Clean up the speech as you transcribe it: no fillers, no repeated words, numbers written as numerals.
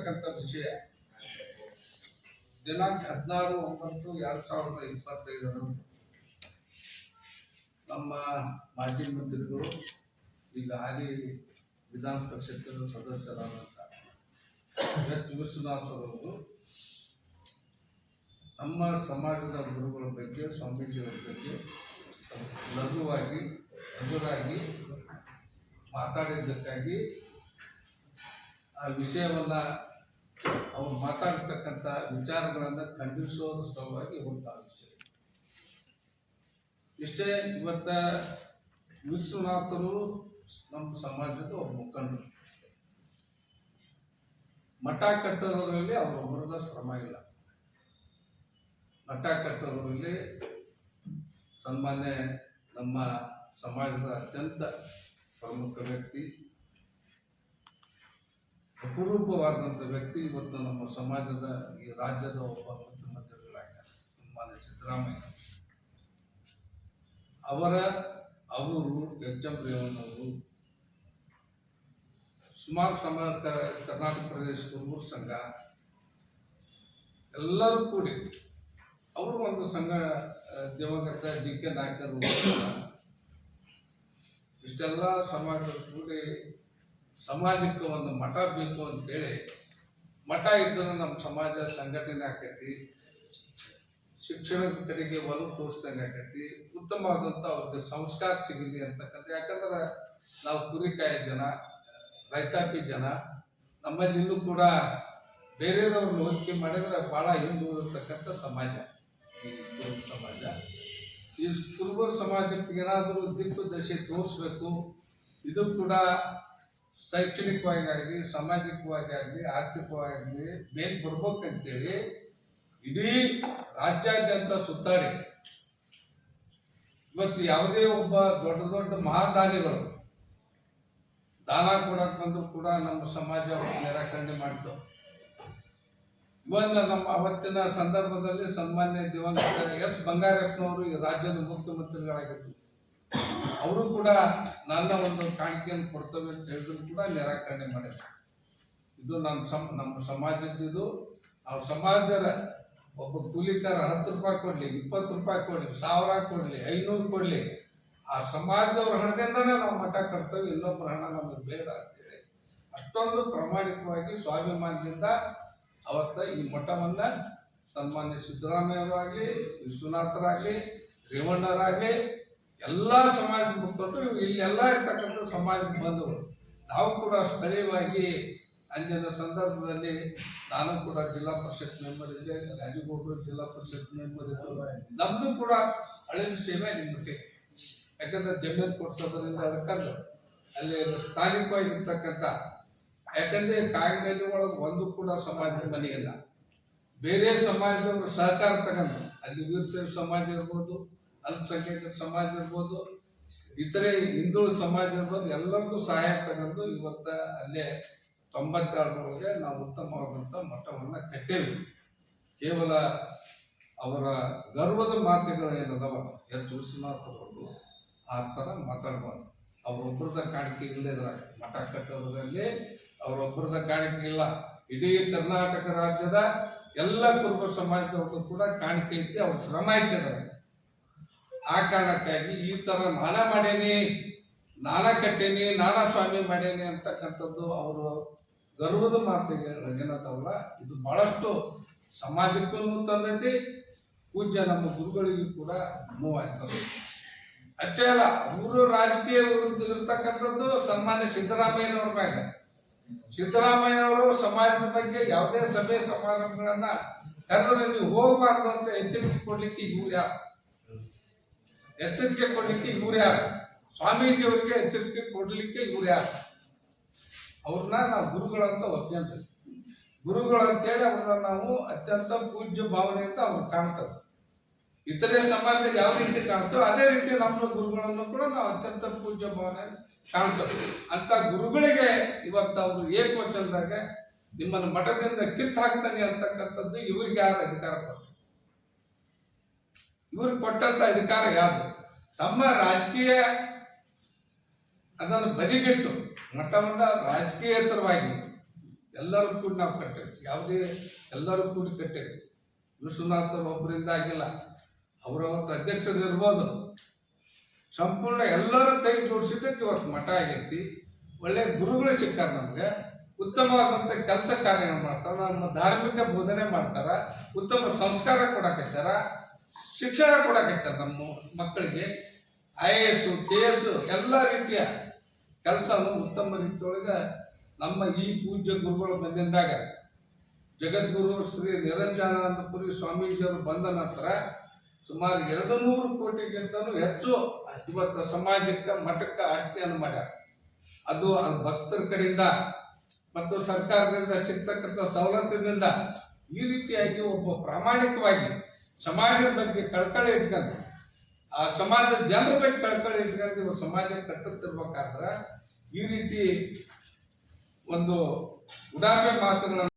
ಇರ್ತಕ್ಕಂಥ ವಿಷಯ ದಿನಾಂಕ 16/9/2025 ನಮ್ಮ ಮಾಜಿ ಮಂತ್ರಿಗಳು ಈಗ ಹಾಲಿ ವಿಧಾನ ಪರಿಷತ್ತಿನ ಸದಸ್ಯರಾದಂಥ ಎಚ್ ವಿಶ್ವನಾಥ್ ಅವರು ನಮ್ಮ ಸಮಾಜದ ಗುರುಗಳ ಬಗ್ಗೆ ಸ್ವಾಮೀಜಿಯವರ ಬಗ್ಗೆ ಲಘುವಾಗಿ ಮಧುರಾಗಿ ಮಾತಾಡಿದ್ದಕ್ಕಾಗಿ ಆ ವಿಷಯವನ್ನು ಅವ್ರು ಮಾತಾಡ್ತಕ್ಕಂಥ ವಿಚಾರಗಳನ್ನು ಖಂಡಿಸೋದ್ರ ಸಲುವಾಗಿ ಹೋಗ್ತಾ ವಿಷಯ ಇಷ್ಟೇ. ಇವತ್ತ ವಿಶ್ವನಾಥರು ನಮ್ಮ ಸಮಾಜದ ಒಬ್ಬ ಮುಖಂಡರು. ಮಠ ಕಟ್ಟೋದರಲ್ಲಿ ಅವರೊಬ್ಬರದ ಶ್ರಮ ಇಲ್ಲ. ಮಠ ಕಟ್ಟೋದರಲ್ಲಿ ಸನ್ಮಾನ್ಯ ನಮ್ಮ ಸಮಾಜದ ಅತ್ಯಂತ ಪ್ರಮುಖ ವ್ಯಕ್ತಿ, ಅಪರೂಪವಾದಂಥ ವ್ಯಕ್ತಿ ಇವತ್ತು ನಮ್ಮ ಸಮಾಜದ ಈ ರಾಜ್ಯದ ಒಬ್ಬ ಮುಖ್ಯಮಂತ್ರಿಗಳಾಗಿದ್ದಾರೆ ಸನ್ಮಾನ್ಯ ಸಿದ್ದರಾಮಯ್ಯ. ಅವರು ಎಚ್ ಎಂ ರೇವಣ್ಣವರು ಸುಮಾರು ಕರ್ನಾಟಕ ಪ್ರದೇಶ ಕುರುಬರ ಸಂಘ ಎಲ್ಲರೂ ಕೂಡಿ ಅವರು ಒಂದು ಸಂಘ, ದಿವಂಗತ ಡಿ ಕೆ ನಾಯಕರು ಇಷ್ಟೆಲ್ಲ ಸಮಾಜ ಕೂಡಿ ಸಮಾಜಕ್ಕೆ ಒಂದು ಮಠ ಬೇಕು ಅಂತೇಳಿ, ಮಠ ಇದ್ದರೆ ನಮ್ಮ ಸಮಾಜ ಸಂಘಟನೆ ಆಕೈತಿ, ಶಿಕ್ಷಣದ ಕಡೆಗೆ ಒಲವು ತೋರಿಸ್ದಂಗೆ ಆಕೈತಿ, ಉತ್ತಮವಾದಂಥ ಅವ್ರಿಗೆ ಸಂಸ್ಕಾರ ಸಿಗಲಿ ಅಂತಕ್ಕಂಥ. ಯಾಕಂದ್ರೆ ನಾವು ಕುರಿಕಾಯ ಜನ, ರೈತಾಪಿ ಜನ, ನಮ್ಮಲ್ಲಿ ಇನ್ನೂ ಕೂಡ ಬೇರೆಯವ್ರನ್ನ ಹೋಲಿಕೆ ಮಾಡಿದ್ರೆ ಭಾಳ ಹಿಂದುಳಿದಿರ್ತಕ್ಕಂಥ ಸಮಾಜ ಈ ಕುರುಬ ಸಮಾಜ. ಈ ಕುರುಬರ ಸಮಾಜಕ್ಕೆ ಏನಾದರೂ ದಿಕ್ಕು ದಶೆ ತೋರಿಸ್ಬೇಕು, ಇದು ಕೂಡ ಶೈಕ್ಷಣಿಕವಾಗಿ ಆಗಲಿ, ಸಾಮಾಜಿಕವಾಗಿ ಆಗಲಿ, ಆರ್ಥಿಕವಾಗಿ ಮೇಲ್ ಬರ್ಬೇಕಂತೇಳಿ ಇಡೀ ರಾಜ್ಯಾದ್ಯಂತ ಸುತ್ತಾಡಿ ಇವತ್ತು ಯಾವುದೇ ಒಬ್ಬ ದೊಡ್ಡ ದೊಡ್ಡ ಮಹಾದಾನಿಗಳು ದಾನ ಕೊಡಕ್ಕೆ ಬಂದರೂ ಕೂಡ ನಮ್ಮ ಸಮಾಜ ನಿರಾಕರಣೆ ಮಾಡಿತು. ಇವನ್ನ ನಮ್ಮ ಅವತ್ತಿನ ಸಂದರ್ಭದಲ್ಲಿ ಸನ್ಮಾನ್ಯ ದಿವಂಗತ ಎಸ್ ಬಂಗಾರಪ್ಪನವರು ಈ ರಾಜ್ಯದ ಮುಖ್ಯಮಂತ್ರಿಗಳಾಗಿದ್ದರು. ಅವರು ಕೂಡ ನನ್ನ ಒಂದು ಕಾಣಿಕೆಯನ್ನು ಕೊಡ್ತೇವೆ ಅಂತ ಹೇಳಿದ್ರು ಕೂಡ ನಿರಾಕರಣೆ ಮಾಡಿದ್ರು. ಇದು ನಮ್ಮ ಸಮಾಜದ್ದು. ನಾವು ಸಮಾಜದ ಒಬ್ಬ ಕೂಲಿಕಾರ 10 ರೂಪಾಯಿ ಕೊಡಲಿ, 20 ರೂಪಾಯಿ ಕೊಡಲಿ, 1000 ಕೊಡಲಿ, 500 ಕೊಡಲಿ, ಆ ಸಮಾಜದವ್ರ ಹಣದಿಂದನೇ ನಾವು ಮಠ ಕಟ್ತೇವೆ, ಇನ್ನೊಬ್ಬರ ಹಣ ನಮಗೆ ಬೇಡ ಅಂತೇಳಿ ಅಷ್ಟೊಂದು ಪ್ರಾಮಾಣಿಕವಾಗಿ ಸ್ವಾಭಿಮಾನದಿಂದ ಅವತ್ತ ಈ ಮಠವನ್ನು ಸನ್ಮಾನ್ಯ ಸಿದ್ದರಾಮಯ್ಯರಾಗಲಿ, ವಿಶ್ವನಾಥರಾಗಲಿ, ರೇವಣ್ಣರಾಗಲಿ ಎಲ್ಲ ಸಮಾಜದ ಮುಖಂಡರು ಇಲ್ಲೆಲ್ಲ ಇರ್ತಕ್ಕಂಥ ಸಮಾಜಕ್ಕೆ ಬಂದವರು. ನಾವು ಕೂಡ ಸ್ಥಳೀಯವಾಗಿ ಅಂದಿನ ಸಂದರ್ಭದಲ್ಲಿ ನಾನು ಕೂಡ ಜಿಲ್ಲಾ ಪರಿಷತ್ ಮೆಂಬರ್ ಇದ್ದೆ, ರಾಜೀವ್ಗೌಡರು ಜಿಲ್ಲಾ ಪರಿಷತ್ ಮೆಂಬರ್ ಇದ್ದರು. ನಮ್ಮದು ಕೂಡ ಹಳೆ ಸೇವೆ ನಿಮಗೆ, ಯಾಕಂದ್ರೆ ಜಮೀನು ಕೊಡ್ಸೋದ್ರಿಂದ ಹಿಡ್ಕೊಂಡು ಅಲ್ಲಿ ಸ್ಥಾನಿಕವಾಗಿರ್ತಕ್ಕಂಥ, ಯಾಕಂದ್ರೆ ಕಾಗಿನಲ್ಲಿ ಒಳಗೆ ಒಂದು ಕೂಡ ಸಮಾಜದ ಮನೆ ಇಲ್ಲ. ಬೇರೆ ಸಮಾಜದವರು ಸಹಕಾರ ತಗೊಂಡು ಅಲ್ಲಿ ವೀರಶೈವ ಸಮಾಜ ಇರ್ಬೋದು, ಅಲ್ಪಸಂಖ್ಯಾತರ ಸಮಾಜ ಇರ್ಬೋದು, ಇತರೆ ಹಿಂದುಳಿದ ಸಮಾಜ ಇರ್ಬೋದು, ಎಲ್ಲರಿಗೂ ಸಹಾಯ ತಗೊಂಡು ಇವತ್ತ ಅಲ್ಲೇ 92ರೊಳಗೆ ನಾವು ಉತ್ತಮವಾದಂಥ ಮಠವನ್ನು ಕಟ್ಟೇವಿ. ಕೇವಲ ಅವರ ಗರ್ವದ ಮಾತುಗಳು ಏನದವ ಎಚ್ ವಿಶ್ವನಾಥ್ ಅವರು ಆ ಥರ ಮಾತಾಡಬಾರ್ದು. ಅವರೊಬ್ಬರದ ಕಾಣಿಕೆ ಇಲ್ಲದ್ರಾಗ ಮಠ ಕಟ್ಟೋದ್ರಲ್ಲಿ ಅವರೊಬ್ಬರದ ಕಾಣಿಕೆ ಇಲ್ಲ. ಇಡೀ ಕರ್ನಾಟಕ ರಾಜ್ಯದ ಎಲ್ಲ ಕುರುಬ ಸಮಾಜದವ್ರದ್ದು ಕೂಡ ಕಾಣಿಕೆ ಐತಿ, ಅವ್ರ ಶ್ರಮ ಐತಿದ್ದಾರೆ. ಆ ಕಾರಣಕ್ಕಾಗಿ ಈ ಥರ ನಾನಾ ಮಾಡೇನಿ, ನಾನಾ ಕಟ್ಟೇನಿ, ನಾನಾ ಸ್ವಾಮಿ ಮಾಡೇನಿ ಅಂತಕ್ಕಂಥದ್ದು ಅವರು ಗರ್ವದ ಮಾತಿಗೆ ಏನದವಲ್ಲ, ಇದು ಬಹಳಷ್ಟು ಸಮಾಜಕ್ಕೂ ತಂದೈತಿ, ಪೂಜ್ಯ ನಮ್ಮ ಗುರುಗಳಿಗೂ ಕೂಡ ನೋವಾಗ್ತದೆ. ಅಷ್ಟೇ ಅಲ್ಲ, ಅವರು ರಾಜಕೀಯ ಇರ್ತಕ್ಕಂಥದ್ದು ಸನ್ಮಾನ್ಯ ಸಿದ್ದರಾಮಯ್ಯನವ್ರ ಮ್ಯಾಗ. ಸಿದ್ದರಾಮಯ್ಯವರು ಸಮಾಜದ ಬಗ್ಗೆ ಯಾವುದೇ ಸಭೆ ಸಮಾರಂಭಗಳನ್ನ ಕರೆದ್ರೆ ನೀವು ಹೋಗಬಾರ್ದು ಅಂತ ಎಚ್ಚರಿಕೆ ಕೊಡ್ಲಿಕ್ಕೆ ಇವ್ರು ಯಾರು? ಎಚ್ಚರಿಕೆ ಕೊಡ್ಲಿಕ್ಕೆ ಇವ್ರು ಯಾರು? ಸ್ವಾಮೀಜಿಯವರಿಗೆ ಎಚ್ಚರಿಕೆ ಕೊಡ್ಲಿಕ್ಕೆ ಇವ್ರು ಯಾರು? ಅವ್ರನ್ನ ನಾವು ಗುರುಗಳಂತ ಒಪ್ಕೊಂತೀವಿ. ಗುರುಗಳಂತೇಳಿ ಅವ್ರನ್ನ ನಾವು ಅತ್ಯಂತ ಪೂಜ್ಯ ಭಾವನೆಯಿಂದ ಅವ್ರು ಕಾಣ್ತೇವೆ. ಇತರೆ ಸಮಾಜದಲ್ಲಿ ಯಾವ ರೀತಿ ಕಾಣ್ತೇವೆ ಅದೇ ರೀತಿ ನಮ್ಮ ಗುರುಗಳನ್ನು ಕೂಡ ನಾವು ಅತ್ಯಂತ ಪೂಜ್ಯ ಭಾವನೆ ಕಾಣ್ತೇವೆ. ಅಂತ ಗುರುಗಳಿಗೆ ಇವತ್ತು ಅವರು ಏಕವಚನದಾಗ ನಿಮ್ಮನ್ನು ಮಠದಿಂದ ಕಿತ್ತು ಹಾಕ್ತಾನೆ ಅಂತಕ್ಕಂಥದ್ದು ಇವ್ರಿಗೆ ಯಾರು ಅಧಿಕಾರ ಕೊಟ್ಟರು? ಇವ್ರಿಗೆ ಕೊಟ್ಟಂತ ಅಧಿಕಾರ ಯಾರು? ತಮ್ಮ ರಾಜಕೀಯ ಅದನ್ನು ಬದಿಗಿಟ್ಟು ಮಠವನ್ನ ರಾಜಕೀಯೇತರವಾಗಿ ಎಲ್ಲರೂ ಕೂಡ ನಾವು ಕಟ್ಟೇವಿ, ಯಾವುದೇ ಎಲ್ಲರೂ ಕೂಡ ಕಟ್ಟೇವಿ. ವಿಶ್ವನಾಥ್ ಅವರು ಒಬ್ಬರಿಂದ ಆಗಿಲ್ಲ, ಅವರವತ್ತು ಅಧ್ಯಕ್ಷರು ಇರ್ಬೋದು. ಸಂಪೂರ್ಣ ಎಲ್ಲರ ಕೈ ಜೋಡಿಸಿದ್ದಕ್ಕೆ ಇವತ್ತು ಮಠ ಆಗೈತಿ. ಒಳ್ಳೆಯ ಗುರುಗಳು ಸಿಕ್ಕಾರ ನಮಗೆ, ಉತ್ತಮವಾದಂಥ ಕೆಲಸ ಕಾರ್ಯಗಳು ಮಾಡ್ತಾರೆ, ನಮ್ಮ ಧಾರ್ಮಿಕ ಬೋಧನೆ ಮಾಡ್ತಾರ, ಉತ್ತಮ ಸಂಸ್ಕಾರ ಕೊಡಕತ್ತಾರ, ಶಿಕ್ಷಣ ಕೊಡಕತ್ತಾರ ನಮ್ಮ ಮಕ್ಕಳಿಗೆ. IAS KS ಎಲ್ಲ ರೀತಿಯ ಕೆಲಸವನ್ನು ಉತ್ತಮ ರೀತಿಯೊಳಗೆ ನಮ್ಮ ಈ ಪೂಜ್ಯ ಗುರುಗಳು ಬಂದಿಂದಾಗ ಜಗದ್ಗುರು ಶ್ರೀ ನಿರಂಜನಾನಂದಪುರಿ ಸ್ವಾಮೀಜಿಯವರು ಬಂದ ನಂತರ ಸುಮಾರು 200 ಕೋಟಿಗಿಂತಲೂ ಹೆಚ್ಚು ಇವತ್ತು ಸಮಾಜಕ್ಕೆ ಮಠಕ್ಕೆ ಆಸ್ತಿಯನ್ನು ಮಾಡ್ಯಾರ. ಅದು ಭಕ್ತರ ಕಡೆಯಿಂದ ಮತ್ತು ಸರ್ಕಾರದಿಂದ ಸಿಗ್ತಕ್ಕಂಥ ಸವಲತ್ತಿನಿಂದ ಈ ರೀತಿಯಾಗಿ ಒಬ್ಬ ಪ್ರಾಮಾಣಿಕವಾಗಿ ಸಮಾಜದ ಬಗ್ಗೆ ಕಳಕಳಿ ಇಟ್ಕೊಂಡು, ಆ ಸಮಾಜದ ಜನರ ಬಗ್ಗೆ ಕಳಕಳಿ ಇಟ್ಕೊಂಡು ಇವರು ಸಮಾಜ ಕಟ್ಟುತ್ತಿರ್ಬೇಕಾದ್ರೆ ಈ ರೀತಿ ಒಂದು ಉಡಾಫೆ ಮಾತುಗಳನ್ನು